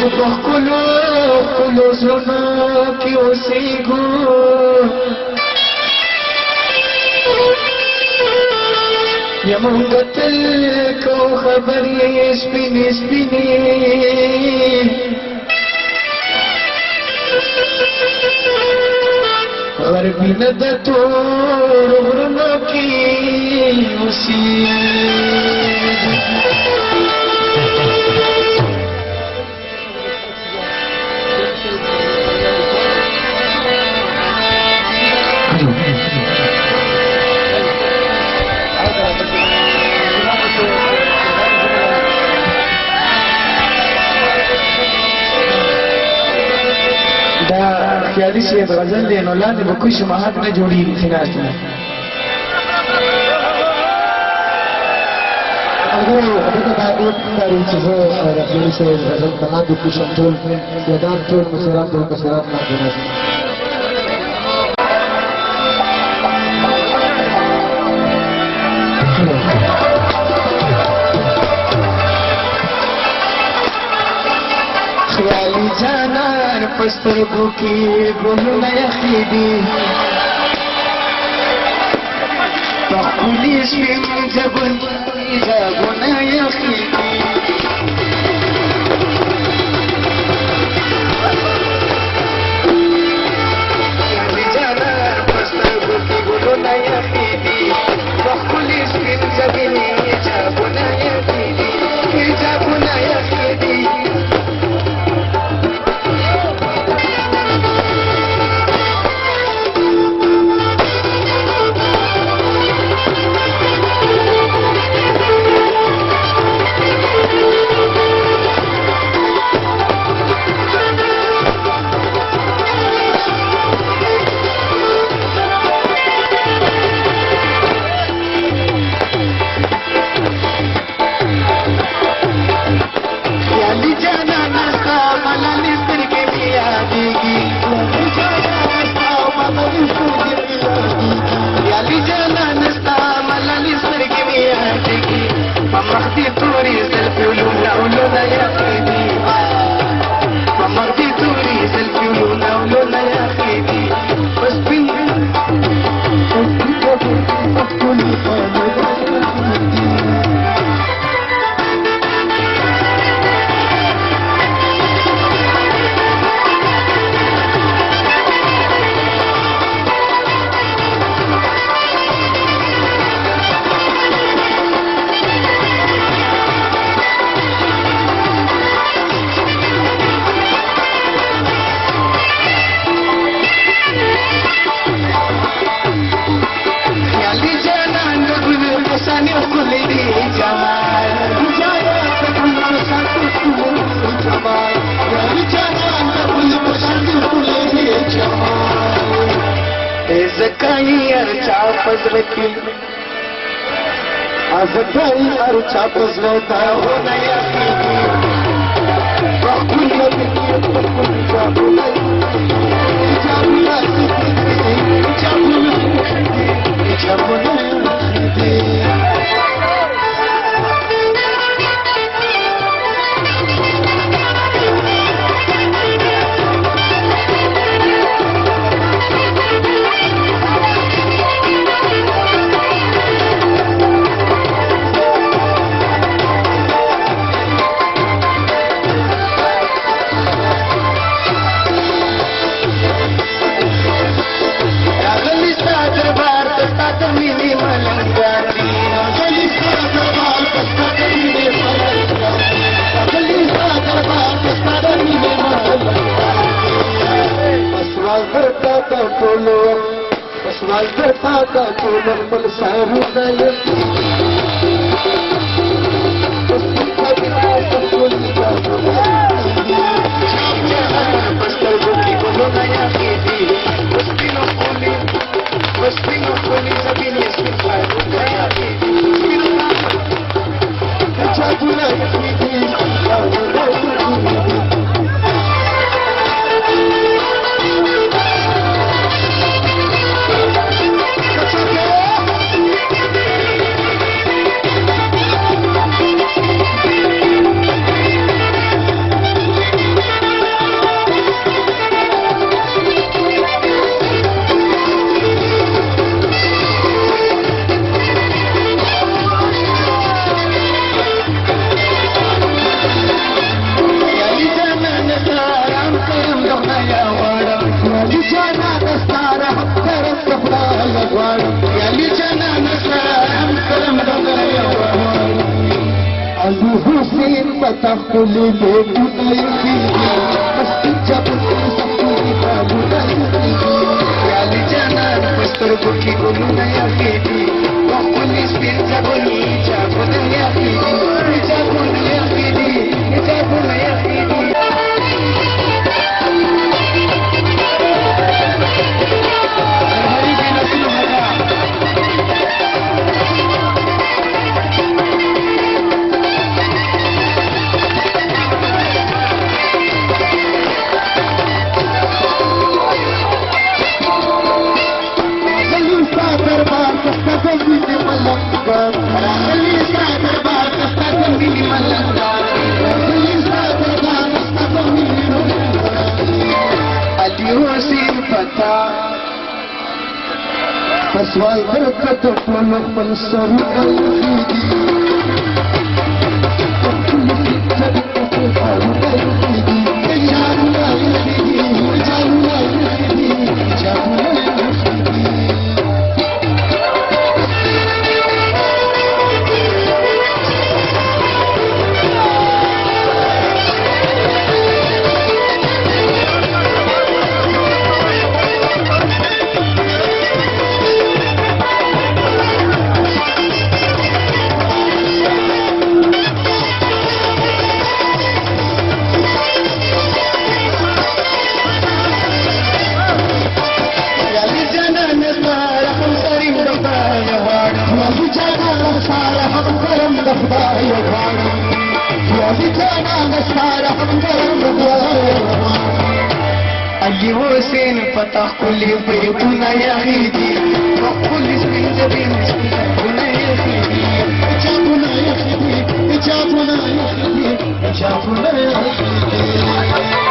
بخلو خلو زلنا کی اوسیگو یمونگ تل کو خبری سپینی سپینی غربی ندتو رغرنا کی اوسیگو خیالی سے غزل دے نو لاندې به کوئی شماعت نه جوړیږي خلاص نه دا ایک تاری چې زه خیالی سے غزل ته لاندې کوشم ټول یادان ټول مشران ټول مشران لاندې ناست خیالی جانان پسترگو کی گلونا یخیدی پخولی شویم جبن جابونا یخیدی خیالی جانان پسترگو کی گلونا یخیدی پخولی شویم جبن جابونا یخیدی جابونا یخیدی مخدي توري سلفي ولولا ولولا يا خيدي مخدي توري سلفي ولولا ولولا يا خيدي بس بين زکای ارچا پزرکی زکای ارچا پزرتا ہونا یقینی بخون یقینی بخون جابونا جابونا جابونا جابونا Tata tolong bersama saya. فتح كل بيتنا يخيدي بس جابوا سبوني بابونا يخيدي يا لجنان بسترګو کې ګلونه یخېدي وښکلي سپین ځګونه حجابونه یخېدي حجابونه یخېدي حجابونه یخېدي فسوال بركة ونقم السرور الخيدي وكل ستة بكفوها وخيدي رجالنا يخيدي رجالنا يخيدي رجالنا يخيدي علي حسين فتح كل بيتنا يخيدي وكل سبيل سبيل حجابنا يخيدي حجابنا يخيدي حجابنا يخيدي حجابنا يخيدي